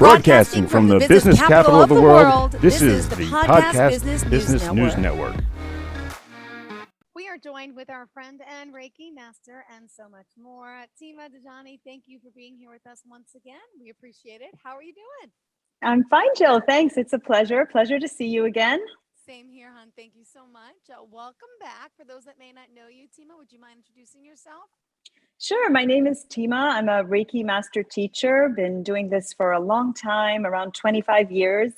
Broadcasting from the business capital of the world, this is the Podcast Business News Network. We are joined with our friend and Reiki Master and so much more. Tima Dajani, thank you for being here with us once again. We appreciate it. How are you doing? I'm fine, Jill. Thanks. It's a pleasure. Pleasure to see you again. Same here, hon. Thank you so much. Welcome back. For those that may not know you, Tima, would you mind introducing yourself? Sure. My name is Tima. I'm a Reiki Master Teacher. Been doing this for a long time, around 25 years.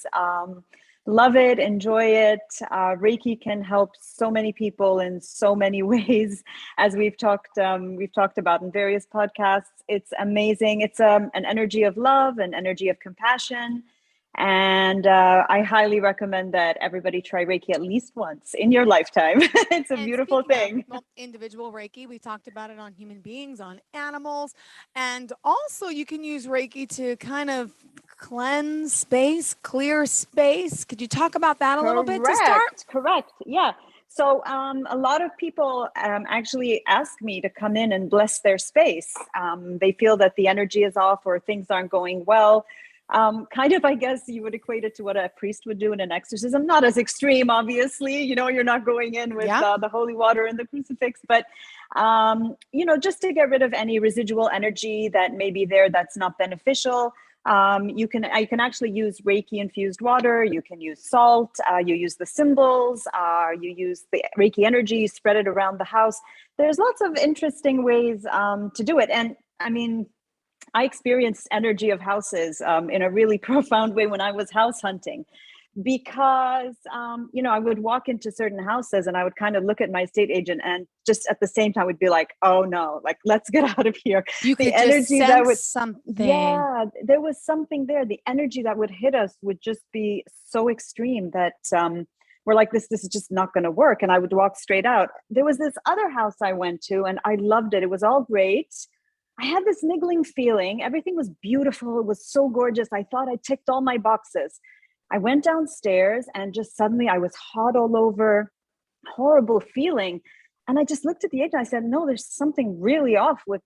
Love it, enjoy it. Reiki can help so many people in so many ways, as we've talked about in various podcasts. It's amazing. It's an energy of love, an energy of compassion. And I highly recommend that everybody try Reiki at least once in your lifetime. It's a beautiful thing. Individual Reiki, we talked about it on human beings, on animals, and also you can use Reiki to kind of cleanse space, clear space. Could you talk about that a little bit to start? Correct. Yeah. So a lot of people actually ask me to come in and bless their space. They feel that the energy is off or things aren't going well. Kind of, I guess you would equate it to what a priest would do in an exorcism. Not as extreme, obviously. You're not going in with the holy water and the crucifix, but just to get rid of any residual energy that may be there that's not beneficial. You can actually use Reiki infused water. You can use salt. You use the symbols. You use the Reiki energy. Spread it around the house. There's lots of interesting ways to do it, and I mean, I experienced energy of houses in a really profound way when I was house hunting, because, I would walk into certain houses and I would kind of look at my estate agent and just at the same time would be like, oh no, like, let's get out of here. You could just sense something. Yeah, there was something there. The energy that would hit us would just be so extreme that we're like, this is just not going to work. And I would walk straight out. There was this other house I went to and I loved it. It was all great. I had this niggling feeling. Everything was beautiful. It was so gorgeous. I thought I ticked all my boxes. I went downstairs and just suddenly I was hot all over, horrible feeling. And I just looked at the agent. I said, no, there's something really off with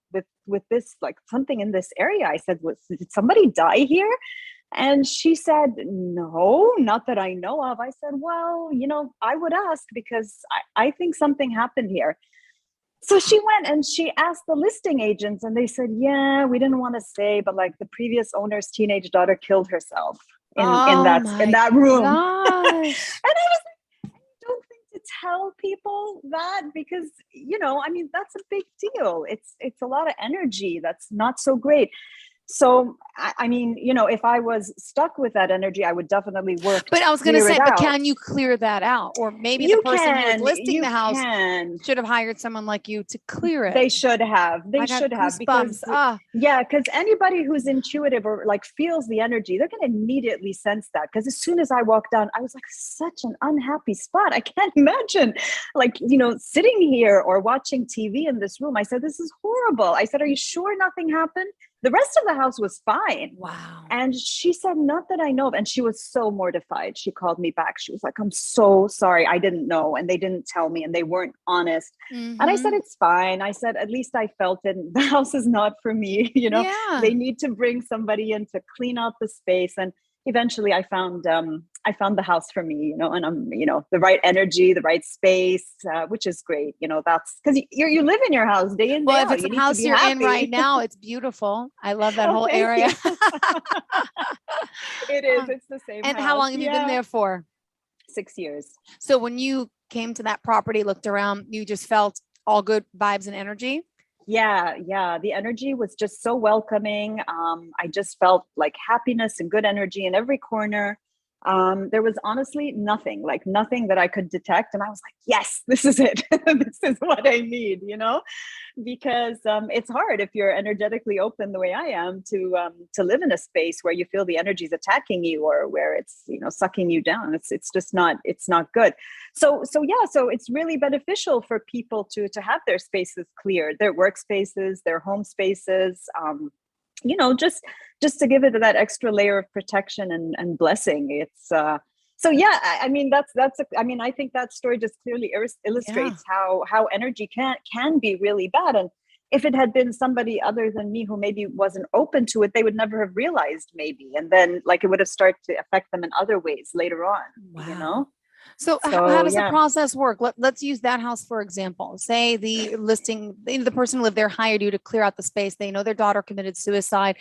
this, like something in this area. I said, did somebody die here? And she said, no, not that I know of. I said, well, I would ask because I think something happened here. So she went and she asked the listing agents and they said, yeah, we didn't want to say, but like the previous owner's teenage daughter killed herself in that room. And I was like, I don't think to tell people that because, that's a big deal. It's a lot of energy. That's not so great. So, I mean, if I was stuck with that energy, I would definitely work. But I was going to say, but can you clear that out? Or maybe the person who was listing the house should have hired someone like you to clear it. They should have. Because anybody who's intuitive or like feels the energy, they're going to immediately sense that. Because as soon as I walked down, I was like, such an unhappy spot. I can't imagine sitting here or watching TV in this room. I said, this is horrible. I said, are you sure nothing happened? The rest of the house was fine. Wow. And she said, not that I know of. And she was so mortified. She called me back. She was like, I'm so sorry. I didn't know. And they didn't tell me and they weren't honest. Mm-hmm. And I said, it's fine. I said, at least I felt it. The house is not for me. They need to bring somebody in to clean out the space. And eventually I found the house for me, and I'm, the right energy, the right space, which is great. That's because you live in your house day in, day out. Well, if it's the house you're in right now, it's beautiful. I love that whole area. It is. It's the same. And house. How long have you been there for? 6 years. So when you came to that property, looked around, you just felt all good vibes and energy? Yeah. The energy was just so welcoming. I just felt like happiness and good energy in every corner. There was honestly nothing that I could detect. And I was like, yes, this is it. This is what I need, because it's hard if you're energetically open the way I am to live in a space where you feel the energy is attacking you or where it's, sucking you down. It's just not, it's not good. So it's really beneficial for people to have their spaces cleared, their workspaces, their home spaces, just to give it that extra layer of protection and blessing. It's so yeah, I mean I think that story just clearly illustrates how energy can be really bad. And if it had been somebody other than me who maybe wasn't open to it, they would never have realized maybe. And then like it would have started to affect them in other ways later on, you Wow. know? So how does the process work? Let's use that house, for example. Say the person who lived there hired you to clear out the space. They know their daughter committed suicide,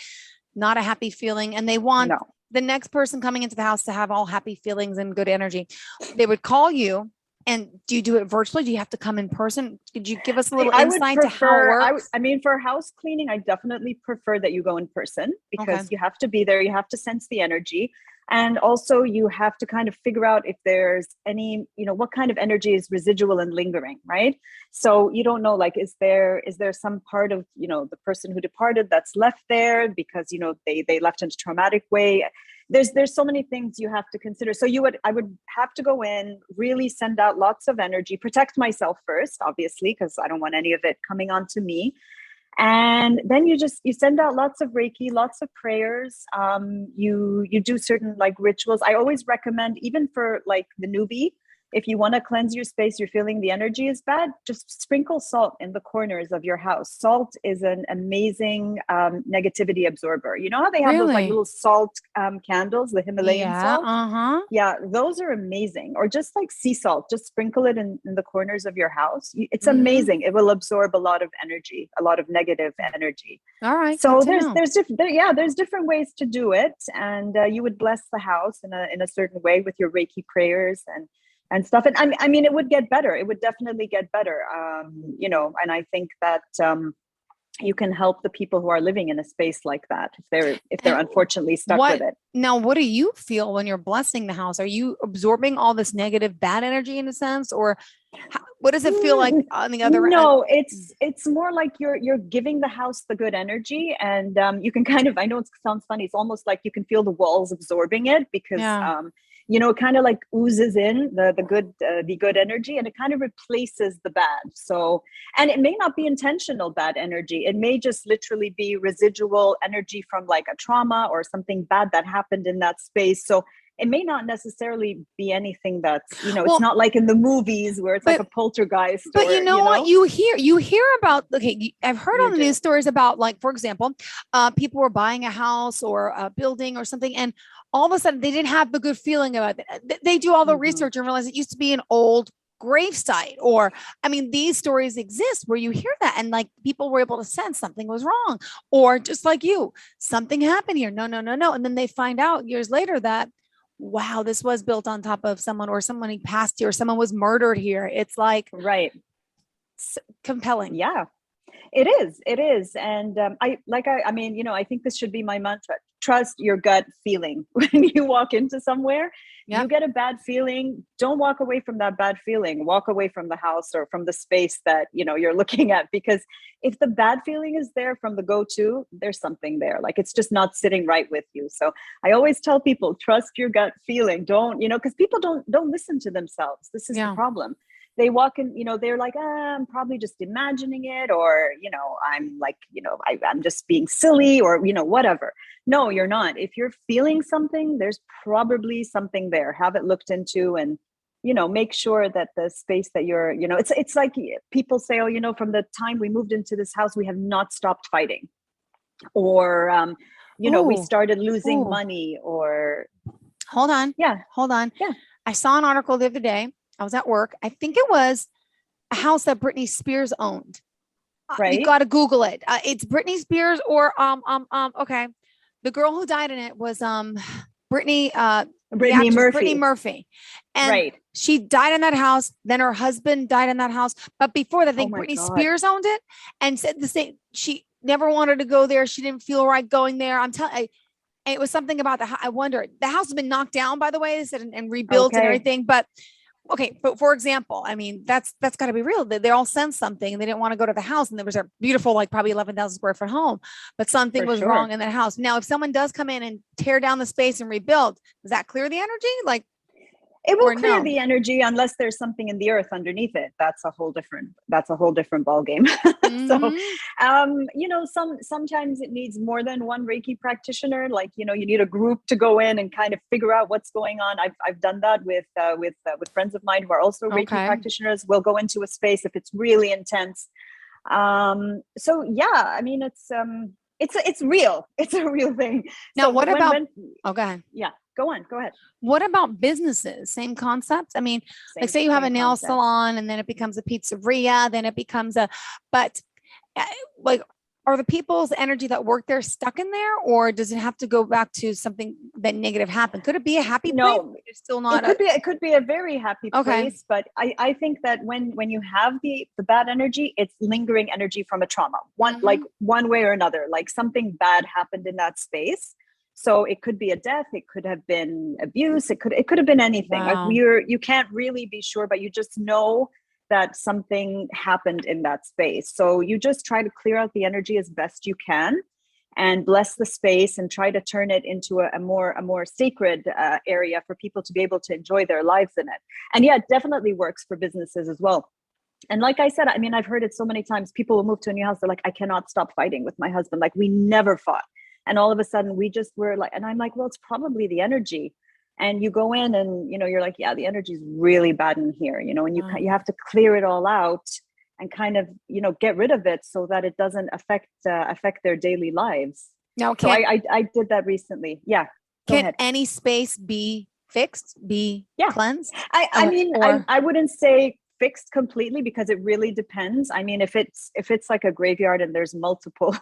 not a happy feeling, and they want the next person coming into the house to have all happy feelings and good energy. They would call you. And do you do it virtually? Do you have to come in person? Could you give us a little insight to how it works? I mean, for house cleaning, I definitely prefer that you go in person because you have to be there. You have to sense the energy. And also you have to kind of figure out if there's any, what kind of energy is residual and lingering, right? So you don't know, like, is there some part of, the person who departed that's left there because, they left in a traumatic way. There's so many things you have to consider. So I would have to go in, really send out lots of energy, protect myself first, obviously, because I don't want any of it coming onto me. And then you send out lots of Reiki, lots of prayers. You do certain like rituals. I always recommend, even for like the newbie, if you want to cleanse your space, you're feeling the energy is bad, just sprinkle salt in the corners of your house. Salt is an amazing negativity absorber. You know how they have those like little salt candles, the Himalayan salt? Yeah, those are amazing. Or just like sea salt, just sprinkle it in the corners of your house. It's amazing. It will absorb a lot of energy, a lot of negative energy. All right. So there's different ways to do it. And you would bless the house in a certain way with your Reiki prayers and stuff. And I mean, it would get better. It would definitely get better. And I think that you can help the people who are living in a space like that if they're unfortunately stuck with it. Now, what do you feel when you're blessing the house? Are you absorbing all this negative, bad energy in a sense, or what does it feel like on the other end? No, it's more like you're giving the house the good energy, and you can kind of, I know it sounds funny, it's almost like you can feel the walls absorbing it because it kind of like oozes in the good energy, and it kind of replaces the bad. So, and it may not be intentional bad energy. It may just literally be residual energy from like a trauma or something bad that happened in that space. So it may not necessarily be anything that's, it's not like in the movies where it's like a poltergeist. But what you hear about, I've heard on the news stories about, like, for example, people were buying a house or a building or something, and all of a sudden they didn't have the good feeling about it. They do all the research and realize it used to be an old gravesite, or, I mean, these stories exist where you hear that and like people were able to sense something was wrong, or just like something happened here. No. And then they find out years later that, wow, this was built on top of someone, or someone passed here, or someone was murdered here. It's like, compelling. Yeah, it is. And I think this should be my mantra. Trust your gut feeling. When you walk into somewhere, you get a bad feeling. Don't walk away from that bad feeling. Walk away from the house or from the space that, you're looking at, because if the bad feeling is there from the go-to, there's something there. Like, it's just not sitting right with you. So I always tell people, trust your gut feeling. Don't, because people don't listen to themselves. This is the problem. They walk in, they're like, I'm probably just imagining it, or, I'm like, I'm just being silly, or, whatever. No, you're not. If you're feeling something, there's probably something there. Have it looked into, and, make sure that the space that you're, it's like people say, oh, from the time we moved into this house, we have not stopped fighting, or, we started losing money, or. Hold on. Yeah. I saw an article the other day. I was at work. I think it was a house that Britney Spears owned. Right. You got to Google it. It's Britney Spears, or okay. The girl who died in it was Britney Murphy. And she died in that house. Then her husband died in that house. But before that, I think Britney Spears owned it, and said the same. She never wanted to go there. She didn't feel right going there. I'm telling you. It was something about I wonder. The house has been knocked down, by the way, and rebuilt and everything. But but for example, I mean, that's got to be real. They all sensed something, and they didn't want to go to the house. And there was a beautiful, like probably 11,000 square foot home, but something was wrong in that house. Now, if someone does come in and tear down the space and rebuild, does that clear the energy? Like, it will clear the energy unless there's something in the earth underneath it. That's a whole different ball game. So, sometimes it needs more than one Reiki practitioner. Like, you need a group to go in and kind of figure out what's going on. I've done that with friends of mine who are also Reiki practitioners. We'll go into a space if it's really intense. So yeah, I mean, it's real. It's a real thing. Now, So what when, about, when, oh, go ahead. yeah, go ahead. What about businesses? Same concept? I mean, like Same, say you have a same nail concept. salon and then it becomes a pizzeria, then it becomes but like, are the people's energy that work there stuck in there, or does it have to go back to something that negative happened? Could it be a happy place? No, It's still not it could be a very happy Okay. place, but I think that when you have the bad energy, it's lingering energy from a trauma, like one way or another, like something bad happened in that space. So it could be a death, it could have been abuse, it could have been anything. Wow. Like you can't really be sure, but you just know that something happened in that space. So you just try to clear out the energy as best you can and bless the space and try to turn it into a more sacred area for people to be able to enjoy their lives in it. And yeah, it definitely works for businesses as well. And like I said, I mean, I've heard it so many times. People will move to a new house. They're like, I cannot stop fighting with my husband. Like we never fought. And all of a sudden we just were like, and I'm like, well, it's probably the energy. And you go in and, you're like, yeah, the energy is really bad in here, and you have to clear it all out and kind of, get rid of it so that it doesn't affect their daily lives. Now, so I did that recently. Yeah. Can any space be fixed, cleansed? I mean, I wouldn't say fixed completely because it really depends. I mean, if it's like a graveyard and there's multiple,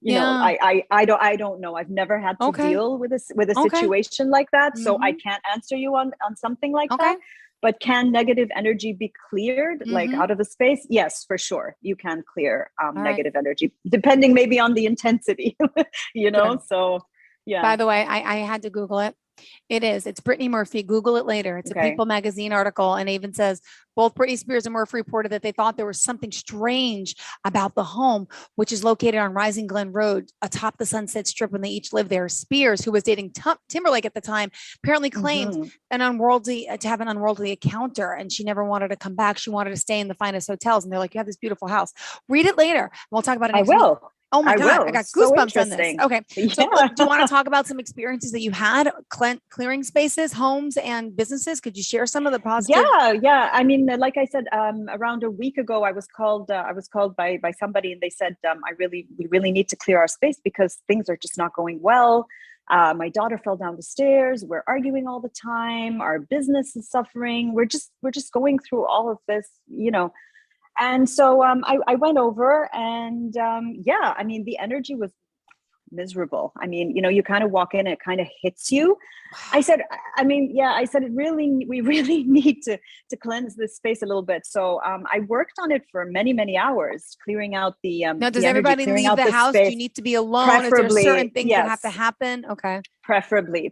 I don't know. I've never had to deal with a situation like that. So I can't answer you on something like that. But can negative energy be cleared, like out of the space? Yes, for sure. You can clear negative energy, depending maybe on the intensity, so yeah. By the way, I had to Google it. It's Brittany Murphy. Google it later. It's a People magazine article. And it even says both Britney Spears and Murphy reported that they thought there was something strange about the home, which is located on Rising Glen Road atop the Sunset Strip when they each lived there. Spears, who was dating Timberlake at the time, apparently claimed to have an unworldly encounter, and she never wanted to come back. She wanted to stay in the finest hotels. And they're like, you have this beautiful house. Read it later. We'll talk about it next week. Oh my God, I got goosebumps on this. Okay. So do you want to talk about some experiences that you had clearing spaces, homes, and businesses? Could you share some of the positive? Yeah. I mean, like I said, around a week ago, I was called by somebody, and they said, we really need to clear our space because things are just not going well. My daughter fell down the stairs. We're arguing all the time. Our business is suffering. We're just going through all of this, And so I went over and I mean, the energy was miserable. I mean, you kind of walk in and it kind of hits you. I said, we really need to cleanse this space a little bit. So I worked on it for many, many hours, clearing out the Now, does everybody leave the house? Do you need to be alone? Is there certain things that have to happen? Okay. Preferably,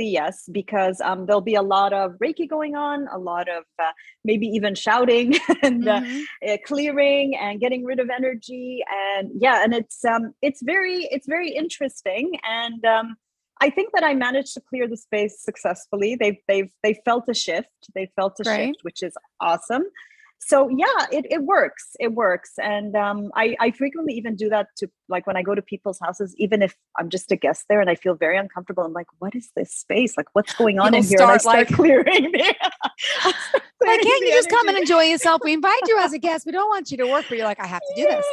yes, because there'll be a lot of Reiki going on, a lot of maybe even shouting and clearing and getting rid of energy, and it's very interesting, and I think that I managed to clear the space successfully. They felt a shift. They felt a shift, which is awesome. So yeah, it works. And I frequently even do that to, like, when I go to people's houses, even if I'm just a guest there and I feel very uncomfortable. I'm like, what is this space? Like, what's going on in here? And I start clearing there. Like, can't you just come and enjoy yourself? We invite you as a guest. We don't want you to work, but you're like, I have to do this.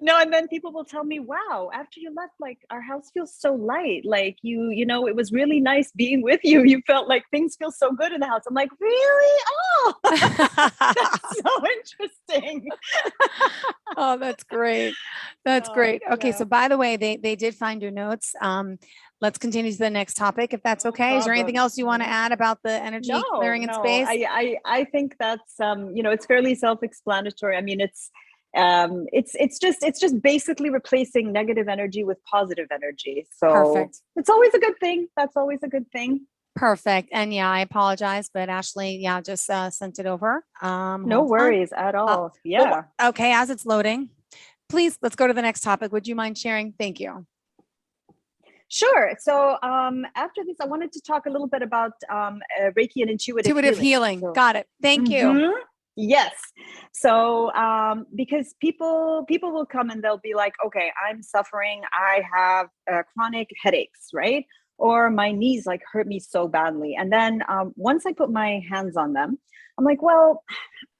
No, and then people will tell me, wow, after you left, like, our house feels so light. Like, it was really nice being with you. You felt like things feel so good in the house. I'm like, really? Oh, that's so interesting. Oh, that's great. That's great. Okay. So by the way, they did find your notes. Let's continue to the next topic, if that's okay. Is there anything else you want to add about the energy clearing in space? I think that's it's fairly self-explanatory. I mean, it's just basically replacing negative energy with positive energy. So perfect. It's always a good thing. That's always a good thing. Perfect. And yeah, I apologize, but Ashley, just sent it over. No worries at all. Okay. As it's loading, please, let's go to the next topic. Would you mind sharing? Thank you. Sure. So after this, I wanted to talk a little bit about Reiki and intuitive healing. So, got it. Thank you. Yes. So because people will come and they'll be like, okay, I'm suffering. I have chronic headaches, right? Or my knees like hurt me so badly. And then once I put my hands on them, I'm like, well,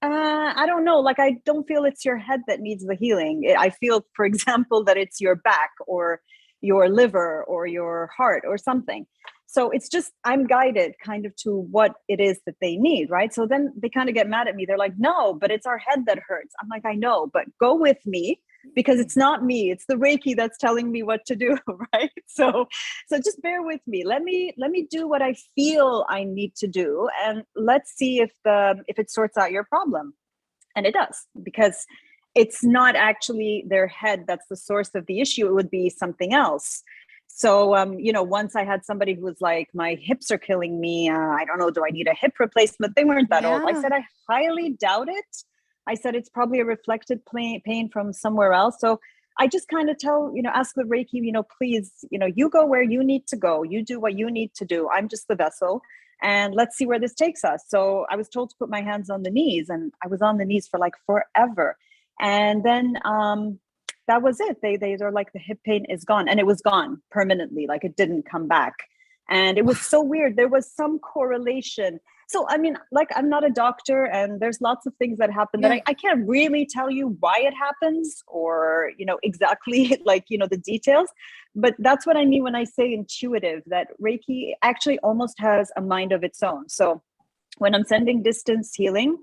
I don't know. Like, I don't feel it's your head that needs the healing. I feel, for example, that it's your back or your liver or your heart or something. So it's just, I'm guided kind of to what it is that they need, right? So then they kind of get mad at me. They're like, no, but it's our head that hurts. I'm like, I know, but go with me, because it's not me. It's the Reiki that's telling me what to do, right? So just bear with me. Let me do what I feel I need to do, and let's see if it sorts out your problem. And it does, because it's not actually their head that's the source of the issue. It would be something else. So, once I had somebody who was like, my hips are killing me. I don't know, do I need a hip replacement? They weren't that old. I said, I highly doubt it. I said, it's probably a reflected pain from somewhere else. So I just kind of ask the Reiki, please, you go where you need to go. You do what you need to do. I'm just the vessel. And let's see where this takes us. So I was told to put my hands on the knees, and I was on the knees for like forever. And then that was it. They're like, the hip pain is gone, and it was gone permanently. Like, it didn't come back. And it was so weird. There was some correlation. So, I mean, like, I'm not a doctor, and there's lots of things that happen that I can't really tell you why it happens, or, exactly like, the details. But that's what I mean when I say intuitive, that Reiki actually almost has a mind of its own. So when I'm sending distance healing,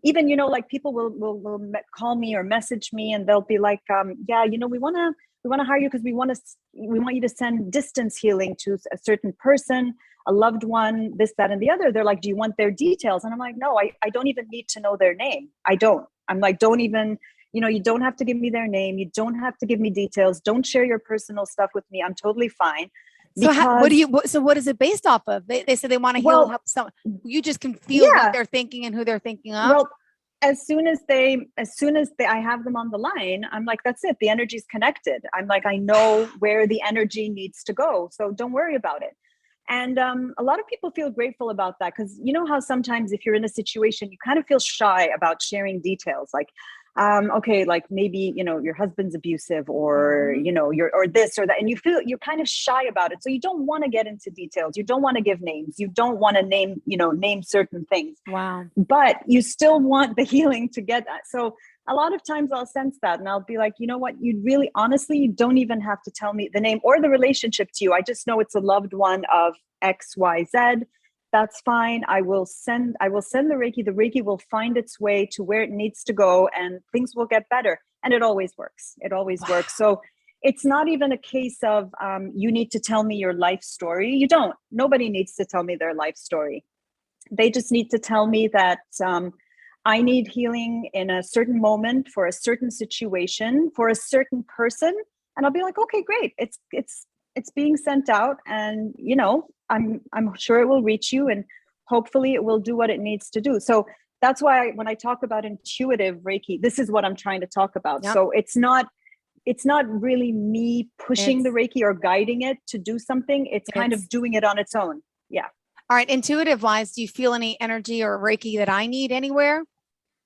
even, like, people will call me or message me, and they'll be like, we want to hire you because we want you to send distance healing to a certain person, a loved one, this, that, and the other. They're like, do you want their details? And I'm like, no, I don't even need to know their name. I don't. I'm like, don't even, you don't have to give me their name. You don't have to give me details. Don't share your personal stuff with me. I'm totally fine. So what is it based off of? They said they want to heal, help someone. You just can feel what they're thinking and who they're thinking of. Well, as soon as I have them on the line, I'm like, that's it. The energy's connected. I'm like, I know where the energy needs to go. So don't worry about it. And a lot of people feel grateful about that, because you know how sometimes if you're in a situation, you kind of feel shy about sharing details, like, okay, like maybe, your husband's abusive, or, or this or that, and you feel you're kind of shy about it. So you don't want to get into details. You don't want to give names. You don't want to name certain things. Wow. But you still want the healing to get that. So a lot of times I'll sense that, and I'll be like, you know what, you really, honestly, you don't even have to tell me the name or the relationship to you. I just know it's a loved one of XYZ. That's fine. I will send the Reiki. The Reiki will find its way to where it needs to go, and things will get better. And it always works. It always works. So it's not even a case of you need to tell me your life story. You don't. Nobody needs to tell me their life story. They just need to tell me that I need healing in a certain moment, for a certain situation, for a certain person. And I'll be like, okay, great. It's being sent out, and I'm sure it will reach you, and hopefully it will do what it needs to do. So that's why when I talk about intuitive Reiki, this is what I'm trying to talk about. Yep. So it's not really me pushing the Reiki or guiding it to do something. It's kind of doing it on its own. Yeah. All right. Intuitive wise, do you feel any energy or Reiki that I need anywhere?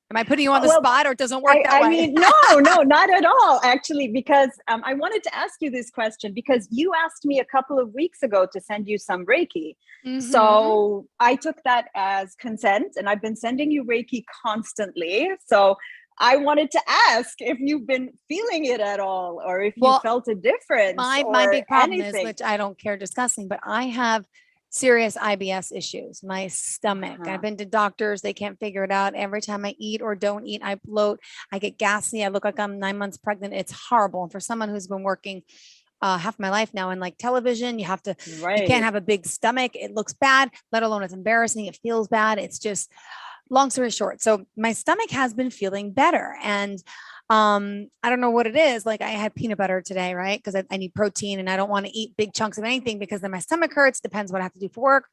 Am I putting you on the spot, or it doesn't work that way? I mean, no, not at all, actually, because I wanted to ask you this question, because you asked me a couple of weeks ago to send you some Reiki. Mm-hmm. So I took that as consent, and I've been sending you Reiki constantly. So I wanted to ask if you've been feeling it at all, or if you felt a difference. My big problem is, which I don't care discussing, but I have serious IBS issues, my stomach. I've been to doctors. They can't figure it out. Every time I eat or don't eat, I bloat. I get gassy. I look like I'm 9 months pregnant. It's horrible. And for someone who's been working half my life now in like television, you have to, you can't have a big stomach. It looks bad, let alone it's embarrassing. It feels bad. It's just, long story short. So my stomach has been feeling better. And I don't know what it is. Like, I had peanut butter today, right? Because I need protein, and I don't want to eat big chunks of anything, because then my stomach hurts. Depends what I have to do for work.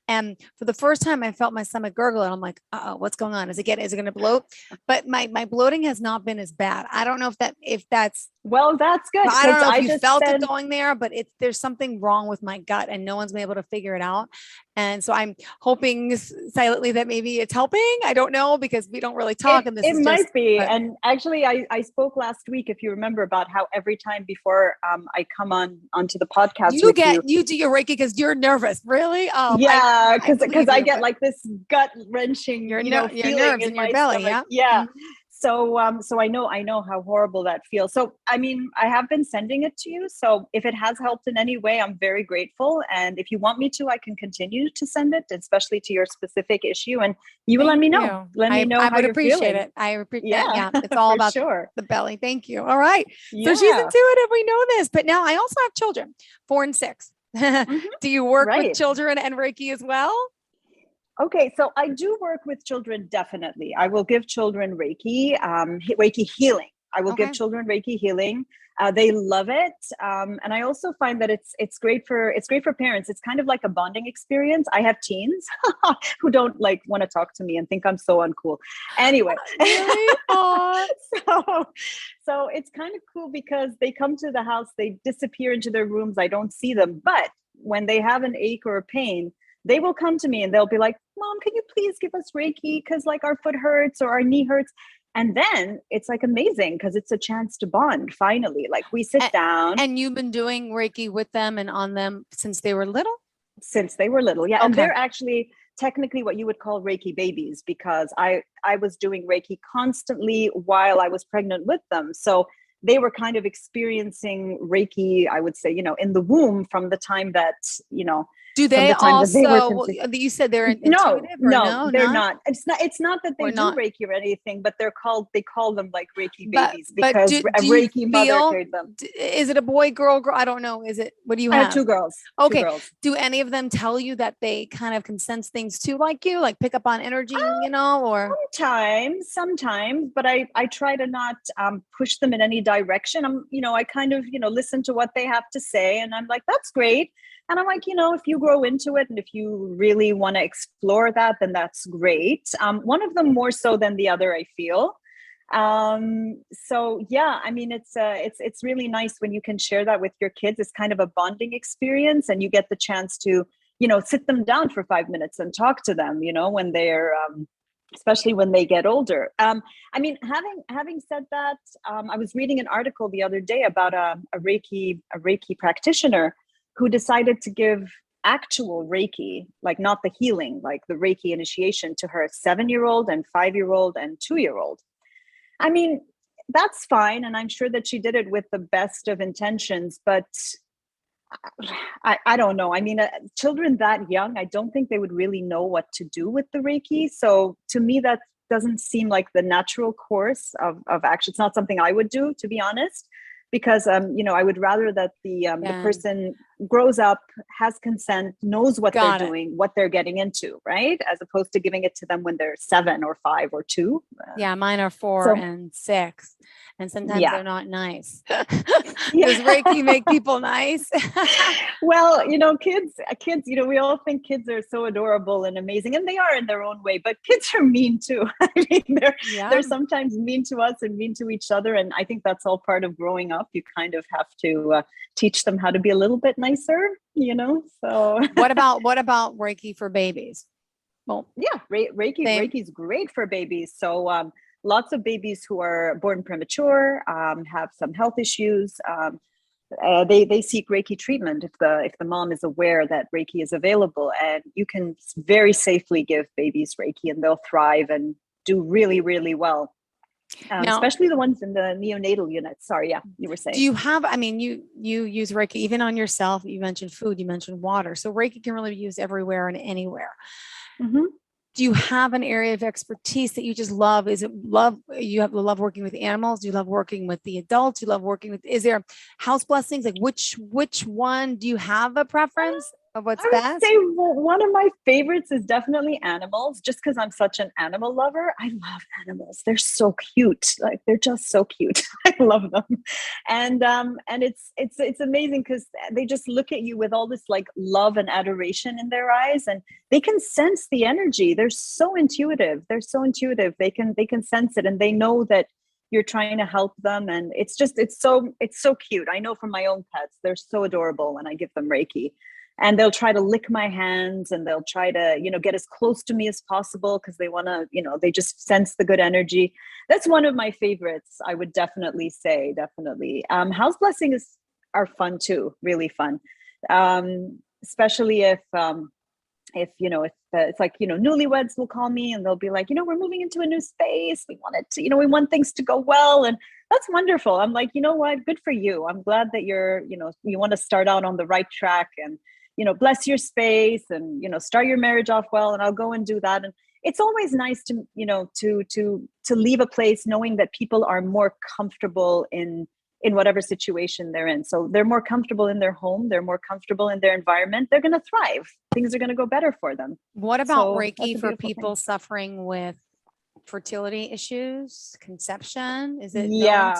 And for the first time, I felt my stomach gurgle, and I'm like, what's going on? Is it going to bloat? But my bloating has not been as bad. I don't know if that's well, that's good. I don't know if you felt it going there, but there's something wrong with my gut, and no one's been able to figure it out. And so I'm hoping silently that maybe it's helping. I don't know, because we don't really talk, and this it is might just, be. but And actually, I spoke last week, if you remember, about how every time before I come onto the podcast with you. You do your Reiki because you're nervous. Really? Yeah, I because believe I you, get but like this gut wrenching, your feeling nerves in in your my belly. stomach. Yeah. Yeah. So I know how horrible that feels. So I mean, I have been sending it to you. So if it has helped in any way, I'm very grateful. And if you want me to, I can continue to send it, especially to your specific issue. And you will let me know. You. Let me know I how would you're appreciate feeling. it. I appreciate Yeah, that. Yeah. It's all for about sure. the belly. Thank you. All right. So she's Yeah. intuitive. We know this, but now I also have children, 4 and 6. Mhm. Do you work with Right. children and Reiki as well? Okay, so I do work with children, definitely. I will give children Reiki, Reiki healing. I will give Okay. children Reiki healing. They love it, and I also find that it's great for parents. It's kind of like a bonding experience. I have teens who don't like want to talk to me and think I'm so uncool. Anyway, Really? Aw. so it's kind of cool because they come to the house, they disappear into their rooms. I don't see them, but when they have an ache or a pain, they will come to me and they'll be like, Mom, can you please give us Reiki? Because like our foot hurts or our knee hurts. And then it's like amazing because it's a chance to bond finally. Like we sit down. And you've been doing Reiki with them and on them since they were little? Since they were little. Yeah. Okay. And they're actually technically what you would call Reiki babies, because I was doing Reiki constantly while I was pregnant with them. So they were kind of experiencing Reiki, I would say, in the womb from the time that, Do from they the time that they were also, conceived. you said they're No, intuitive or no, they're not. It's not that they Or do not. Reiki or anything, but they call them like Reiki But babies because do a you Reiki mother feel, carried them. is it a boy, girl? I don't know. Is it, what do you I have? have two girls. Okay. Two girls. Do any of them tell you that they kind of can sense things too, like you, like pick up on energy, or? Sometimes, but I try to not push them in any direction. I kind of, listen to what they have to say, and I'm like, that's great. And I'm like, if you grow into it and if you really want to explore that, then that's great. One of them more so than the other, I feel. So yeah, I mean, it's really nice when you can share that with your kids. It's kind of a bonding experience, and you get the chance to, sit them down for 5 minutes and talk to them, when they're, especially when they get older. I mean, having said that, I was reading an article the other day about a Reiki practitioner who decided to give actual Reiki, like not the healing, like the Reiki initiation, to her 7-year-old and 5-year-old and 2-year-old. I mean, that's fine. And I'm sure that she did it with the best of intentions, but I don't know. I mean, children that young, I don't think they would really know what to do with the Reiki. So to me, that doesn't seem like the natural course of action. It's not something I would do, to be honest, because, I would rather that the person grows up, has consent, knows what they're doing, what they're getting into, right? As opposed to giving it to them when they're 7 or 5 or 2. Yeah, mine are 4 and 6. And sometimes they're not nice. Does Reiki make people nice? Well, kids, we all think kids are so adorable and amazing, and they are in their own way, but kids are mean too. I mean, they're sometimes mean to us and mean to each other. And I think that's all part of growing up. You kind of have to teach them how to be a little bit nicer, so. What about Reiki for babies? Well, yeah, Reiki's great for babies. So, lots of babies who are born premature, have some health issues. They seek Reiki treatment if the mom is aware that Reiki is available, and you can very safely give babies Reiki, and they'll thrive and do really, really well. Now, especially the ones in the neonatal units. Sorry, yeah, you were saying. Do you have? I mean, you use Reiki even on yourself. You mentioned food. You mentioned water. So Reiki can really be used everywhere and anywhere. Mm-hmm. Do you have an area of expertise that you just love? Is it love? You have love working with animals? Do you love working with the adults? Do you love working with, is there house blessings? Like which one? Do you have a preference of what's best? I would say one of my favorites is definitely animals, just because I'm such an animal lover. I love animals. They're so cute. Like they're just so cute. I love them. And it's amazing because they just look at you with all this like love and adoration in their eyes, and they can sense the energy. They're so intuitive. They can sense it, and they know that you're trying to help them. And it's so cute. I know from my own pets, they're so adorable when I give them Reiki. and they'll try to lick my hands, and they'll try to, get as close to me as possible because they want to, they just sense the good energy. That's one of my favorites. I would definitely say, definitely. House blessings are fun too, really fun. Especially if it's like, newlyweds will call me and they'll be like, we're moving into a new space. We want it to, we want things to go well. And that's wonderful. I'm like, you know what? Good for you. I'm glad that you're, you want to start out on the right track and, bless your space and, start your marriage off well. And I'll go and do that. And it's always nice to, to leave a place knowing that people are more comfortable in whatever situation they're in. So they're more comfortable in their home. They're more comfortable in their environment. They're going to thrive. Things are going to go better for them. What about Reiki for people suffering with fertility issues, conception? Is it yeah.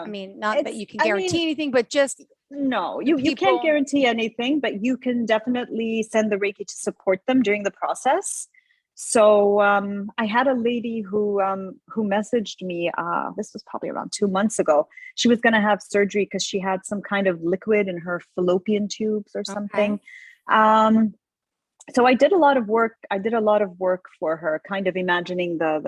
I mean, not that you can guarantee anything, but just no, you can't guarantee anything, but you can definitely send the Reiki to support them during the process. So I had a lady who messaged me, this was probably around 2 months ago. She was going to have surgery because she had some kind of liquid in her fallopian tubes or something. Okay. So I did a lot of work. For her, kind of imagining the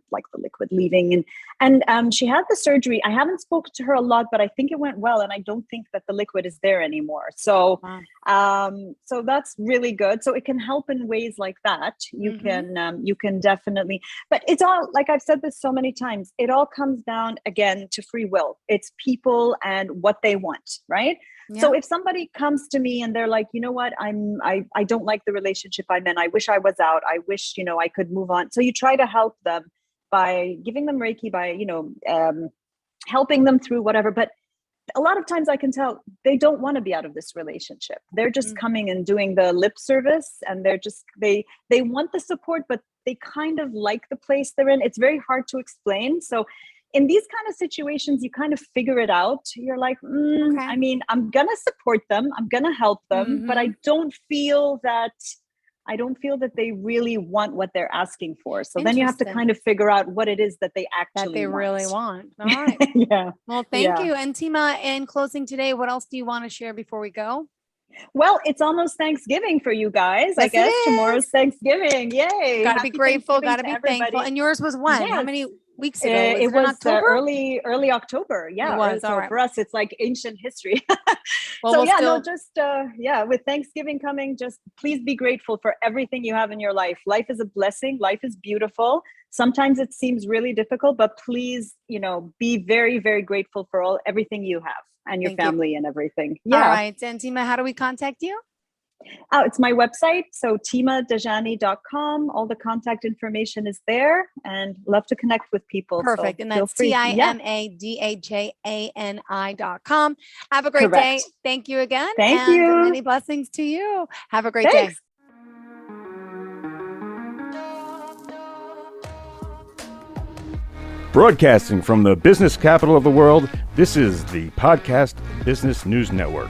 like the liquid leaving, and she had the surgery. I haven't spoken to her a lot, but I think it went well, and I don't think that the liquid is there anymore. So, so that's really good. So it can help in ways like that. You can definitely, but it's all, like I've said this so many times, it all comes down again to free will. It's people and what they want, right? Yeah. So if somebody comes to me and they're like, you know what, I don't like the relationship I'm in. I wish I was out. I wish, I could move on. So you try to help them by giving them Reiki, by, helping them through whatever. But a lot of times I can tell they don't want to be out of this relationship. They're just coming and doing the lip service, and they're just, they want the support, but they kind of like the place they're in. It's very hard to explain. So in these kind of situations, you kind of figure it out. You're like, okay. I mean, I'm going to support them. I'm going to help them, but I don't feel that they really want what they're asking for. So then you have to kind of figure out what it is that they actually really want. All right. Yeah. Well, thank you. And Tima, in closing today, what else do you want to share before we go? Well, it's almost Thanksgiving for you guys. Yes, I guess tomorrow's Thanksgiving. Yay. Got to be grateful. Got to be thankful. And yours was when? Yes. How many weeks ago? It was early October. Yeah. It was. So for us, it's like ancient history. Well, with Thanksgiving coming, just please be grateful for everything you have in your life. Life is a blessing. Life is beautiful. Sometimes it seems really difficult, but please, be very, very grateful for everything you have and your family and everything. Yeah. All right. And Tima, how do we contact you? It's my website. So timadajani.com. All the contact information is there, and love to connect with people. Perfect. So and that's timadajani.com. Have a great day. Thank you again. Thank you. Many blessings to you. Have a great day. Broadcasting from the business capital of the world, this is the Podcast Business News Network.